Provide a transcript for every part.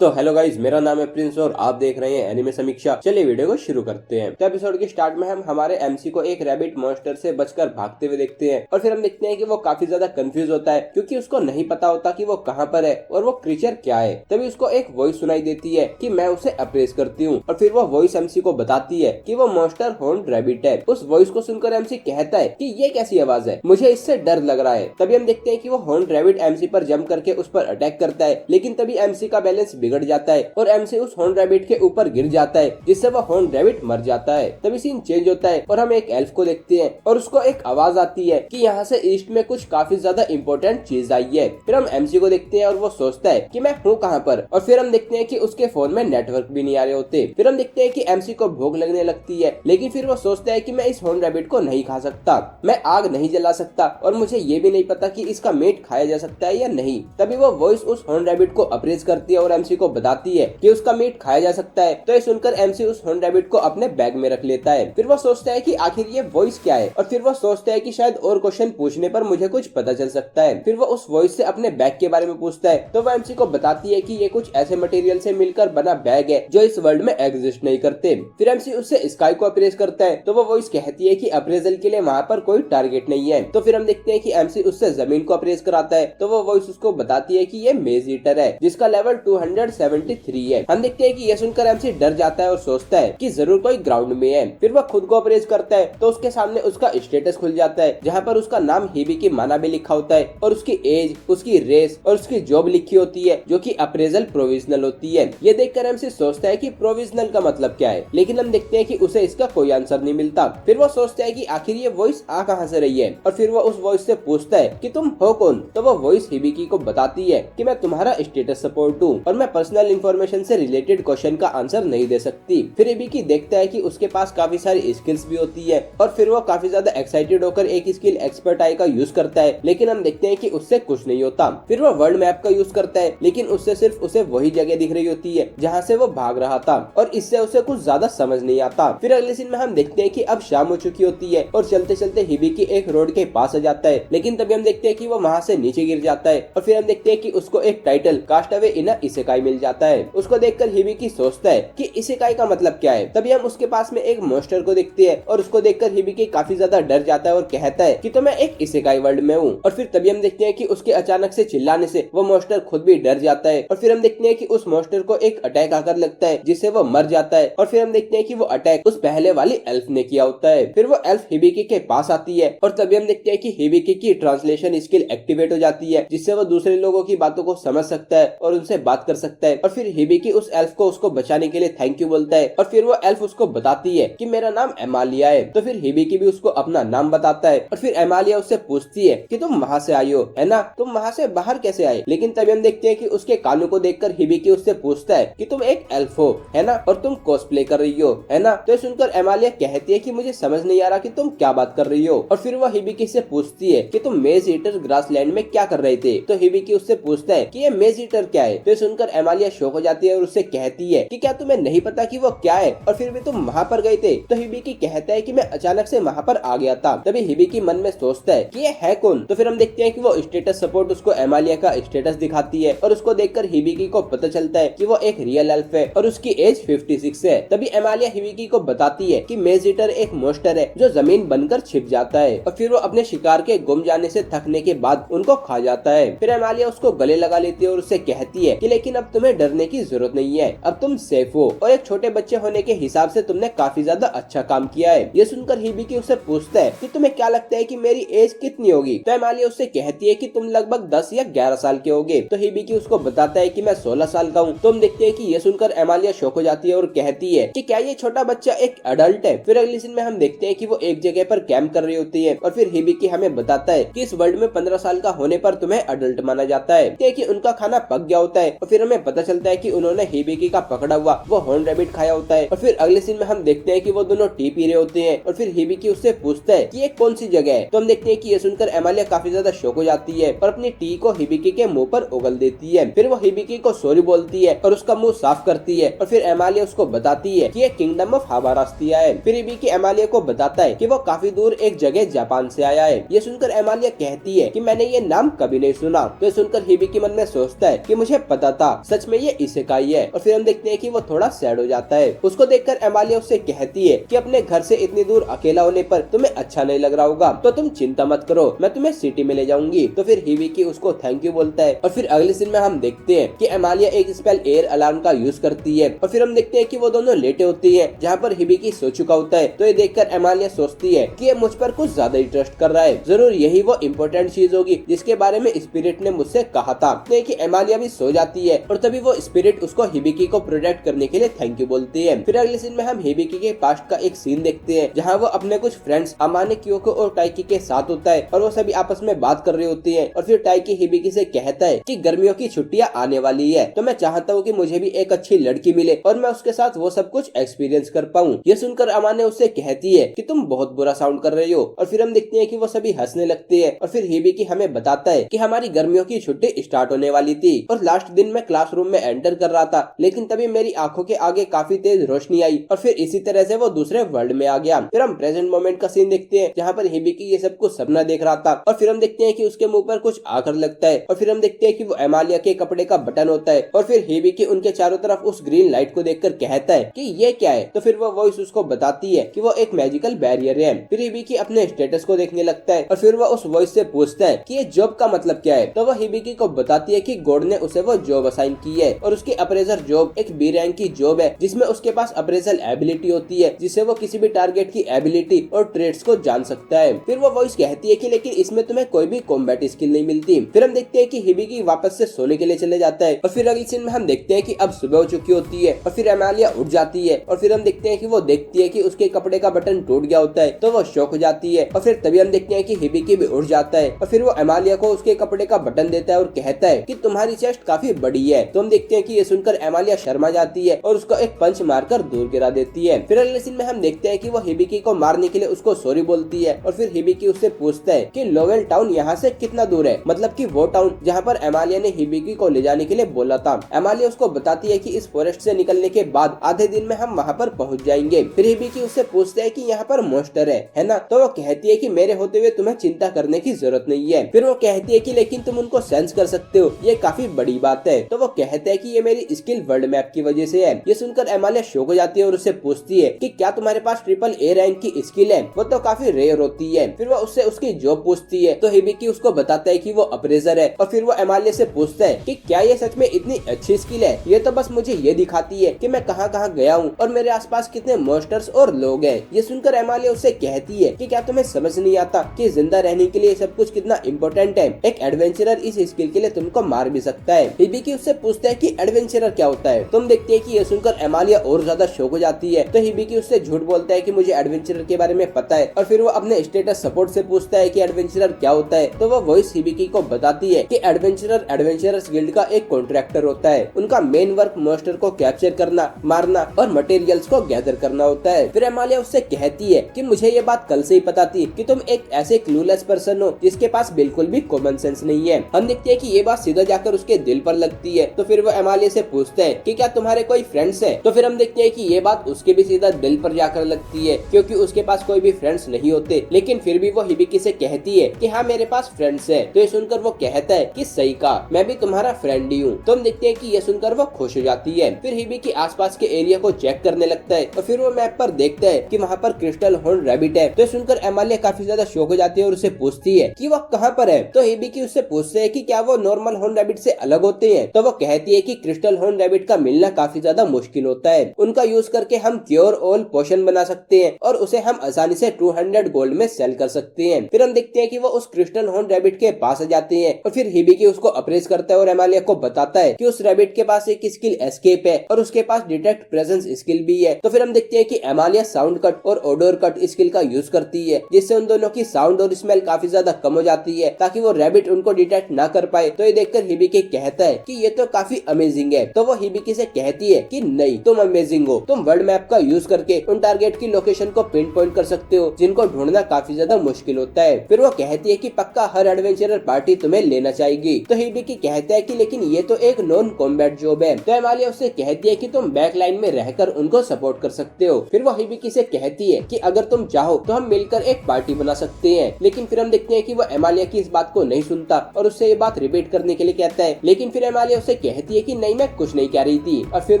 तो hello guys, मेरा नाम है प्रिंस और आप देख रहे हैं एनिमे समीक्षा। चलिए वीडियो को शुरू करते हैं। तो एपिसोड के स्टार्ट में हम हमारे एमसी को एक रैबिट मॉन्स्टर से बचकर भागते हुए देखते हैं और फिर हम देखते हैं कि वो काफी ज्यादा कंफ्यूज होता है क्योंकि उसको नहीं पता होता कि वो कहाँ पर है और वो क्रीचर क्या है। तभी उसको एक वॉइस सुनाई देती है कि मैं उसे अप्रेस करती हूँ और फिर वो वॉइस एमसी को बताती है कि वो मॉन्स्टर हॉर्न्ड रैबिट है। उस वॉइस को सुनकर एमसी कहता है कि ये कैसी आवाज है, मुझे इससे डर लग रहा है। तभी हम देखते हैं कि वो हॉर्न्ड रैबिट एमसी पर जंप करके उस पर अटैक करता है, लेकिन तभी एमसी का बैलेंस बिगड़ जाता है और एमसी उस हॉर्न रैबिट के ऊपर गिर जाता है जिससे वह हॉर्न रैबिट मर जाता है। तभी सीन चेंज होता है और हम एक एल्फ को देखते हैं और उसको एक आवाज आती है कि यहाँ से ईस्ट में कुछ काफी ज्यादा इंपॉर्टेंट चीज आई है। फिर हम एमसी को देखते हैं और वो सोचता है कि मैं हूँ कहाँ पर, और फिर हम देखते हैं कि उसके फोन में नेटवर्क भी नहीं आ रहे होते। फिर हम देखते हैं कि एमसी को भूख लगने लगती है, लेकिन फिर वो सोचता है कि मैं इस हॉर्न रैबिट को नहीं खा सकता, मैं आग नहीं जला सकता और मुझे ये भी नहीं पता कि इसका मीट खाया जा सकता है या नहीं। तभी वो वॉइस उस हॉर्न रैबिट को अप्रेस करती है और एमसी को बताती है कि उसका मीट खाया जा सकता है। तो ये सुनकर एमसी उस हॉर्न रैबिट को अपने बैग में रख लेता है। फिर वो सोचता है कि आखिर ये वॉइस क्या है और फिर वो सोचता है कि शायद और क्वेश्चन पूछने पर मुझे कुछ पता चल सकता है। फिर वो उस वॉइस से अपने बैग के बारे में पूछता है तो वो एमसी को बताती है कि ये कुछ ऐसे मटेरियल से मिलकर बना बैग है जो इस वर्ल्ड में एग्जिस्ट नहीं करते। फिर एमसी उससे स्काई को अप्रेस करता है तो वो वॉइस कहती है कि अप्रेजल के लिए वहाँ पर कोई टारगेट नहीं है। तो फिर हम देखते हैं कि एमसी उससे जमीन को अप्रेस कराता है तो वो वॉइस उसको बताती है कि ये मेज ईटर है जिसका लेवल 273 है। हम देखते हैं कि ये सुनकर एमसी डर जाता है और सोचता है कि जरूर कोई ग्राउंड में है। फिर वह खुद को अप्रेस करता है तो उसके सामने उसका स्टेटस खुल जाता है जहाँ पर उसका नाम हिबिकी मानाबे लिखा होता है और उसकी एज, उसकी रेस और उसकी जॉब लिखी होती है जो कि अप्रेजल प्रोविजनल होती है। ये देखकर एमसी सोचता है कि प्रोविजनल का मतलब क्या है, लेकिन हम देखते हैं कि उसे इसका कोई आंसर नहीं मिलता। फिर वो सोचता है कि आखिर ये वॉइस आ कहाँ से रही है और फिर वो उस वॉइस से पूछता है कि तुम हो कौन। तो वो वॉइस हिबिकी को बताती है कि मैं तुम्हारा स्टेटस सपोर्ट हूँ और मैं पर्सनल इंफॉर्मेशन से रिलेटेड क्वेश्चन का आंसर नहीं दे सकती। फिर हिबिकी देखता है कि उसके पास काफी सारी स्किल्स भी होती है और फिर वो काफी ज्यादा एक्साइटेड होकर एक स्किल एक्सपर्ट आई का यूज करता है, लेकिन हम देखते हैं कि उससे कुछ नहीं होता। फिर वो वर्ल्ड मैप का यूज करता है, लेकिन उससे सिर्फ उसे वही जगह दिख रही होती है जहाँ से वो भाग रहा था और इससे उसे कुछ ज्यादा समझ नहीं आता। फिर अगले सीन में हम देखते हैं कि अब शाम हो चुकी होती है और चलते चलते हिबिकी एक रोड के पास आ जाता है, लेकिन तभी हम देखते हैं कि वो वहाँ से नीचे गिर जाता है और फिर हम देखते हैं कि उसको एक टाइटल कास्टअवे इन अ इसेकाई मिल जाता है। उसको देखकर हिबिकी सोचता है कि इसेकाई का मतलब क्या है। तभी हम उसके पास में एक मॉन्स्टर को देखते हैं और उसको देखकर हिबिकी काफी ज्यादा डर जाता है और कहता है कि तो मैं एक इसेकाई वर्ल्ड में हूँ। और फिर तभी हम देखते हैं कि उसके अचानक से चिल्लाने से वो मॉन्स्टर खुद भी डर जाता है और फिर हम देखते हैं कि उस मॉन्स्टर को एक अटैक आकर लगता है जिससे वो मर जाता है और फिर हम देखते हैं कि वो अटैक उस पहले वाली एल्फ ने किया होता है। फिर वो एल्फ हिबिकी के पास आती है और तभी हम देखते हैं कि हिबिकी की ट्रांसलेशन स्किल एक्टिवेट हो जाती है जिससे वो दूसरे लोगों की बातों को समझ सकता है और उनसे बात कर सकता है। और फिर हिबिकी उस एल्फ को उसको बचाने के लिए थैंक यू बोलता है और फिर वो एल्फ उसको बताती है कि मेरा नाम एमालिया है। तो फिर हिबिकी भी उसको अपना नाम बताता है और फिर एमालिया उससे पूछती है कि तुम वहाँ से आई हो है ना, तुम वहाँ से बाहर कैसे आए। लेकिन तभी हम देखते हैं कि उसके कानों को देखकर हिबिकी उससे पूछता है कि तुम एक एल्फ हो है ना और तुम कॉस्प्ले कर रही हो है ना। तो सुनकर एमालिया कहती है कि मुझे समझ नहीं आ रहा कि तुम क्या बात कर रही हो। और फिर वो हिबिकी से पूछती है कि तुम मेज ईटर ग्रासलैंड में क्या कर रहे थे। तो हिबिकी उससे पूछता है कि ये मेज ईटर क्या है। तो सुनकर एमालिया शॉक हो जाती है और उससे कहती है कि क्या तुम्हें नहीं पता कि वो क्या है और फिर भी तुम वहाँ पर गए थे। तो हिबिकी कहता है कि मैं अचानक से वहाँ पर आ गया था। तभी हिबिकी मन में सोचता है कि ये है कौन। तो फिर हम देखते हैं कि वो स्टेटस सपोर्ट उसको एमालिया का स्टेटस दिखाती है और उसको देखकर हिबिकी को पता चलता है कि वो एक रियल एल्फ है और उसकी एज 56 है। तभी एमालिया हिबिकी को बताती है कि मेज ईटर एक मॉन्स्टर है जो जमीन बनकर छिप जाता है और फिर वो अपने शिकार के गुम जाने से थकने के बाद उनको खा जाता है। फिर एमालिया उसको गले लगा लेती है और उससे कहती है कि लेकिन अब तुम्हें डरने की जरूरत नहीं है, अब तुम सेफ हो और एक छोटे बच्चे होने के हिसाब से तुमने काफी ज्यादा अच्छा काम किया है। ये सुनकर हिबिकी उससे पूछता है कि तुम्हें क्या लगता है कि मेरी एज कितनी होगी। तो एमालिया उससे कहती है कि तुम लगभग 10 या 11 साल के होगे। तो हिबिकी उसको बताता है कि मैं 16 साल का हूँ। तो हम देखते हैं कि ये सुनकर एमालिया शॉक हो जाती है और कहती है कि क्या ये छोटा बच्चा एक अडल्ट है। फिर अगले सीन में हम देखते हैं कि वो एक जगह पर कैंप कर रही होती है और फिर हिबिकी हमें बताता है कि इस वर्ल्ड में 15 साल का होने पर तुम्हें अडल्ट माना जाता है कि उनका खाना पक गया होता है और फिर हमें पता चलता है कि उन्होंने हिबिकी का पकड़ा हुआ वो हॉर्न रैबिट खाया होता है। और फिर अगले सीन में हम देखते हैं कि वो दोनों टी पी रहे होते हैं और फिर हिबिकी उससे पूछता है कि ये कौन सी जगह है। तो हम देखते हैं कि ये सुनकर एमालिया काफी ज्यादा शॉक हो जाती है और अपनी टी को हिबिकी के मुंह पर उगल देती है। फिर वो हिबिकी को सॉरी बोलती है और उसका मुंह साफ करती है और फिर एमालिया उसको बताती है कि ये किंगडम ऑफ हाबारास्तिया है। फिर हिबिकी एमालिया को बताता है कि वो काफी दूर एक जगह जापान से आया है। ये सुनकर एमालिया कहती है कि मैंने ये नाम कभी नहीं सुना। तो सुनकर हिबिकी मन में सोचता है कि मुझे पता था सच में ये इसेकाई है। और फिर हम देखते हैं कि वो थोड़ा सैड हो जाता है। उसको देखकर एमालिया उससे कहती है कि अपने घर से इतनी दूर अकेला होने पर तुम्हें अच्छा नहीं लग रहा होगा, तो तुम चिंता मत करो, मैं तुम्हें सिटी में ले जाऊंगी। तो फिर हिबिकी उसको थैंक यू बोलता है। और फिर अगले सीन में हम देखते हैं कि एमालिया एक स्पेल एयर अलार्म का यूज करती है। और फिर हम देखते हैं कि वो दोनों लेटे होती है जहाँ पर हिबिकी सो चुका होता है। तो ये देखकर एमालिया सोचती है कि ये मुझ पर कुछ ज्यादा ही ट्रस्ट कर रहा है, जरूर यही वो इम्पोर्टेंट चीज होगी जिसके बारे में स्पिरिट ने मुझसे कहा था। कि एमालिया भी सो जाती है और तभी वो स्पिरिट उसको हिबिकी को प्रोटेक्ट करने के लिए थैंक यू बोलती है। फिर अगले सीन में हम हिबिकी के पास्ट का एक सीन देखते हैं जहाँ वो अपने कुछ फ्रेंड्स अमाने, क्योको और टाइकी के साथ होता है और वो सभी आपस में बात कर रही होती है। और फिर टाइकी हिबिकी से कहता है कि गर्मियों की छुट्टियां आने वाली है, तो मैं चाहता हूँ कि मुझे भी एक अच्छी लड़की मिले और मैं उसके साथ वो सब कुछ एक्सपीरियंस कर पाऊँ। ये सुनकर अमाने उससे कहती है कि तुम बहुत बुरा साउंड कर रही हो। और फिर हम देखते हैं कि वो सभी हंसने लगते हैं। और फिर हिबिकी हमें बताता है कि हमारी गर्मियों की छुट्टी स्टार्ट होने वाली थी और लास्ट दिन मैं क्लासरूम में एंटर कर रहा था, लेकिन तभी मेरी आंखों के आगे काफी तेज रोशनी आई और फिर इसी तरह से वो दूसरे वर्ल्ड में आ गया। फिर हम प्रेजेंट मोमेंट का सीन देखते हैं जहाँ पर हिबिकी ये सब कुछ सपना देख रहा था। और फिर हम देखते हैं कि उसके मुंह पर कुछ आकर लगता है। और फिर हम देखते हैं कि वो एमालिया के कपड़े का बटन होता है। और फिर हिबिकी उनके चारों तरफ उस ग्रीन लाइट को देखकर कहता है कि ये क्या है। तो फिर वो वॉइस उसको बताती है कि वो एक मैजिकल बैरियर है। फिर हिबिकी अपने स्टेटस को देखने लगता है और फिर वो उस वॉइस से पूछता है कि ये जॉब का मतलब क्या है। तो वो हिबिकी को बताती है कि गॉड ने उसे वो जॉब असाइन की है और उसकी अप्रेजर जॉब एक बी रैंक की जॉब है जिसमें उसके पास अप्रेजल एबिलिटी होती है जिससे वो किसी भी टारगेट की एबिलिटी और ट्रेड्स को जान सकता है। फिर वो वॉइस कहती है कि लेकिन इसमें तुम्हें कोई भी कॉम्बैट स्किल नहीं मिलती। फिर हम देखते हैं कि हिबिकी वापस से सोने के लिए चले जाता है। और फिर अगले सीन में हम देखते हैं कि अब सुबह हो चुकी होती है और फिर एमालिया उठ जाती है। और फिर हम देखते हैं कि वो देखती है कि उसके कपड़े का बटन टूट गया होता है, तो वो शॉक हो जाती है। और फिर तभी हम देखते हैं कि हिबिकी भी उठ जाता है और फिर वो एमालिया को उसके कपड़े का बटन देता है और कहता है कि तुम्हारी चेस्ट काफी बड़ी है। तो हम देखते हैं कि ये सुनकर एमालिया शर्मा जाती है और उसको एक पंच मारकर दूर गिरा देती है। फिर अगले सीन में हम देखते हैं कि वो हिबिकी को मारने के लिए उसको सॉरी बोलती है। और फिर हिबिकी उससे पूछता है कि लोवेल टाउन यहाँ से कितना दूर है, मतलब कि वो टाउन जहाँ पर एमालिया ने हिबिकी को ले जाने के लिए बोला था। एमालिया उसको बताती है कि इस फॉरेस्ट से निकलने के बाद आधे दिन में हम वहाँ पर पहुँच जाएंगे। फिर हिबिकी उससे पूछता है कि यहाँ पर मॉन्स्टर है ना। तो वो कहती है कि मेरे होते हुए तुम्हें चिंता करने की जरूरत नहीं है। फिर वो कहती है कि लेकिन तुम उनको सेंस कर सकते हो, ये काफी बड़ी बात है। तो वो कहता है कि ये मेरी स्किल वर्ल्ड मैप की वजह से है। ये सुनकर एमालिया शॉक हो जाती है और उससे पूछती है कि क्या तुम्हारे पास ट्रिपल ए रैंक की स्किल है, वो तो काफी रेयर होती है। फिर वो उससे उसकी जॉब पूछती है। तो हिबिकी उसको बताता है कि वो अप्रेजर है। और फिर वो एमालिया से पूछता है कि क्या ये सच में इतनी अच्छी स्किल है, ये तो बस मुझे ये दिखाती है कि मैं कहाँ कहाँ गया हूँ और मेरे आसपास कितने मॉन्स्टर्स और लोग हैं। ये सुनकर एमालिया उससे कहती है कि क्या तुम्हें समझ नहीं आता कि जिंदा रहने के लिए सब कुछ कितना इम्पोर्टेंट है। एक एडवेंचरर इस स्किल के लिए तुमको मार भी सकता है। हिबिकी उससे पूछता है कि एडवेंचरर क्या होता है। तुम देखते हैं कि ये सुनकर एमालिया और ज्यादा शॉक हो जाती है। तो हिबिकी उससे झूठ बोलता है कि मुझे एडवेंचरर के बारे में पता है। और फिर वो अपने स्टेटस सपोर्ट से पूछता है कि एडवेंचरर क्या होता है। तो वो वॉइस हिबिकी को बताती है कि एडवेंचरर एडवेंचरर्स गिल्ड का एक कॉन्ट्रैक्टर होता है। उनका मेन वर्क मॉन्स्टर को कैप्चर करना, मारना और मटेरियल्स को गैदर करना होता है। फिर एमालिया उससे कहती है कि मुझे ये बात कल से ही पता थी कि तुम एक ऐसे क्लूलेस पर्सन हो जिसके पास बिल्कुल भी कॉमन सेंस नहीं है। हम देखते हैं कि ये बात सीधा जाकर उसके दिल पर लगती है। तो फिर वो एमालिया से पूछते हैं कि क्या तुम्हारे कोई फ्रेंड्स हैं। तो फिर हम देखते हैं कि ये बात उसके भी सीधा दिल पर जाकर लगती है क्योंकि उसके पास कोई भी फ्रेंड्स नहीं होते। लेकिन फिर भी वो हिबिकी से कहती है कि हाँ मेरे पास फ्रेंड्स है। तो ये सुनकर वो कहता है कि सही कहा, मैं भी तुम्हारा फ्रेंड ही हूँ। तो हम देखते हैं कि ये सुनकर वो खुश हो जाती है। फिर हिबिकी आसपास के एरिया को चेक करने लगता है और फिर वो मैप पर देखता है कि वहाँ पर क्रिस्टल हॉर्न रैबिट है। तो सुनकर एमालिया काफी ज्यादा शॉक हो जाती है और उसे पूछती है कि वो कहाँ पर है। तो हिबिकी उससे पूछते है कि क्या वो नॉर्मल हॉर्न रैबिट से अलग होते हैं। तो वो कहती है कि क्रिस्टल हॉर्न रैबिट का मिलना काफी ज्यादा मुश्किल होता है, उनका यूज करके हम क्योर ऑल पोशन बना सकते हैं और उसे हम आसानी से 200 गोल्ड में सेल कर सकते हैं। फिर हम देखते हैं कि वो उस क्रिस्टल हॉर्न रैबिट के पास आ जाते हैं और फिर हिबिकी उसको अप्रेस करता है और एमालिया को बताता है कि उस रैबिट के पास एक स्किल एस्केप है और उसके पास डिटेक्ट प्रेजेंस स्किल भी है। तो फिर हम देखते हैं कि एमालिया साउंड कट और ओडोर कट स्किल का यूज करती है जिससे उन दोनों की साउंड और स्मेल काफी ज्यादा कम हो जाती है ताकि वो रैबिट उनको डिटेक्ट ना कर पाए। तो ये देखकर हिबिकी कहता है कि ये तो काफी अमेजिंग है। तो वो हिबिकी से कहती है कि नहीं, तुम अमेजिंग हो, तुम वर्ल्ड मैप का यूज करके उन टारगेट की लोकेशन को पिन पॉइंट कर सकते हो जिनको ढूंढना काफी ज्यादा मुश्किल होता है। फिर वो कहती है कि पक्का हर एडवेंचरर पार्टी तुम्हें लेना चाहिए। तो हिबिकी कहता है कि लेकिन ये तो एक नॉन कॉम्बैट जॉब है। तो एमालिया उससे कहती है कि तुम बैक लाइन में रहकर उनको सपोर्ट कर सकते हो। फिर वो हिबिकी से कहती है कि अगर तुम चाहो तो हम मिलकर एक पार्टी बना सकते हैं। लेकिन फिर हम देखते हैं कि वो एमालिया की इस बात को नहीं सुनता और उससे ये बात रिपीट करने के लिए कहता है। लेकिन फिर एमालिया उससे उससे कहती है कि नहीं मैं कुछ नहीं कह रही थी। और फिर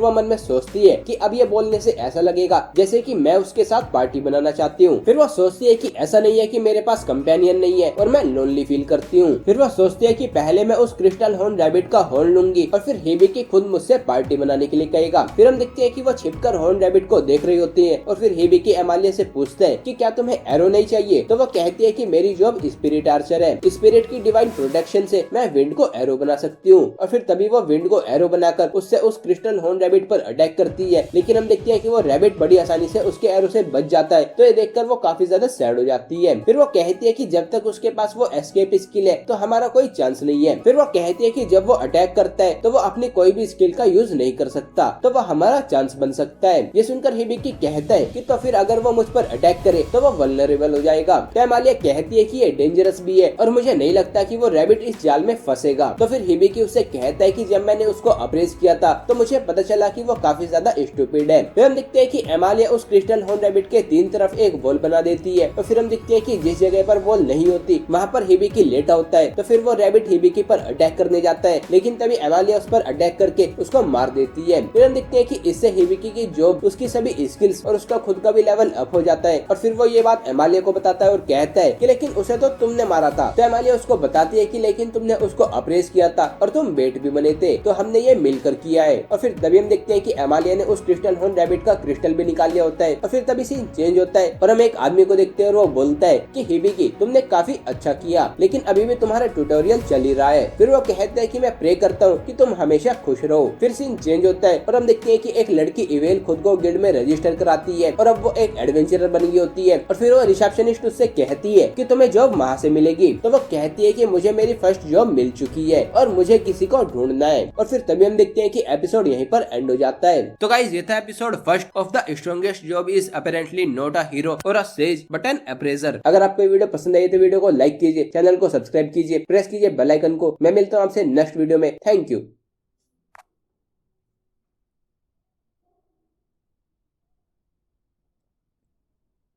वो मन में सोचती है कि अब ये बोलने से ऐसा लगेगा जैसे कि मैं उसके साथ पार्टी बनाना चाहती हूँ। फिर वो सोचती है कि ऐसा नहीं है कि मेरे पास कंपेनियन नहीं है और मैं लोनली फील करती हूँ। फिर वो सोचती है कि पहले मैं उस क्रिस्टल हॉर्न रैबिट का हॉर्न लूंगी और फिर हिबिकी खुद मुझसे पार्टी बनाने के लिए कहेगा। फिर हम देखते हैं कि वो छिपकर हॉर्न रैबिट को देख रही होती है और फिर हिबिकी एमालिया से पूछता है कि क्या तुम्हें एरो नहीं चाहिए। तो वो कहती है कि मेरी जॉब स्पिरिट आर्चर है, स्पिरिट की डिवाइन प्रोटेक्शन से मैं विंड को एरो बना सकती हूँ। और फिर तभी वो विंड को एरो बनाकर उससे उस क्रिस्टल हॉर्न रैबिट पर अटैक करती है, लेकिन हम देखते हैं कि वो रैबिट बड़ी आसानी से उसके एरो से बच जाता है। तो ये देखकर वो काफी ज्यादा सैड हो जाती है। फिर वो कहती है कि जब तक उसके पास वो एस्केप स्किल है तो हमारा कोई चांस नहीं है। फिर वो कहती है कि जब वो अटैक करता है तो वो अपनी कोई भी स्किल का यूज नहीं कर सकता, तो वो हमारा चांस बन सकता है। ये सुनकर हिबिकी कहता है कि तो फिर अगर वो मुझ पर अटैक करे तो वो वल्नरेबल हो जाएगा। तो एमालिया कहती है कि ये डेंजरस भी है और मुझे नहीं लगता कि वो रैबिट इस जाल में फंसेगा। तो फिर हिबिकी उससे कहता है कि जब मैंने उसको अप्रेस किया था तो मुझे पता चला कि वो काफी ज्यादा स्टूपिड है। फिर हम देखते हैं कि एमालिया उस क्रिस्टल हॉर्न रैबिट के तीन तरफ एक वॉल बना देती है। तो फिर हम देखते हैं कि जिस जगह पर वॉल नहीं होती वहाँ पर हिबिकी लेटा होता है। तो फिर वो रैबिट हिबिकी पर अटैक करने जाता है, लेकिन तभी एमालिया उस पर अटैक करके उसको मार देती है। फिर हम देखते हैं कि इससे हिबिकी की जॉब, उसकी सभी स्किल्स और उसका खुद का भी लेवल अप हो जाता है। और फिर वो ये बात एमालिया को बताता है और कहता है कि लेकिन उसे तो तुमने मारा था। तो एमालिया उसको बताती है कि लेकिन तुमने उसको अप्रेस किया था और तुम बेट भी बने थे, तो हमने ये मिलकर किया है। और फिर तभी हम देखते हैं कि एमालिया ने उस क्रिस्टल हॉर्न रैबिट का क्रिस्टल भी निकाल लिया होता है। और फिर तभी सीन चेंज होता है और हम एक आदमी को देखते हैं और वो बोलता है कि हिबिकी तुमने काफी अच्छा किया, लेकिन अभी भी तुम्हारा ट्यूटोरियल चल ही रहा है। फिर वो कहता है कि मैं प्रे करता हूँ कि तुम हमेशा खुश रहो। फिर सीन चेंज होता है और हम देखते हैं कि एक लड़की इवेल खुद को गिल्ड में रजिस्टर कराती है और अब वो एक एडवेंचरर बन गई होती है। और फिर वो रिसेप्शनिस्ट उससे कहती है कि तुम्हें जॉब वहाँ से मिलेगी। तो वो कहती है कि मुझे मेरी फर्स्ट जॉब मिल चुकी है और मुझे किसी को ढूंढना है। और फिर तभी हम देखते हैं कि एपिसोड यहीं पर एंड हो जाता है। तो गाइस ये था episode first of the strongest job is apparently not a hero और a sage but an appraiser. अगर आपको वीडियो पसंद आई तो वीडियो को लाइक कीजिए, चैनल को सब्सक्राइब कीजिए, प्रेस कीजिए बेल आइकन को। मैं मिलता हूँ आपसे नेक्स्ट वीडियो में। Thank you.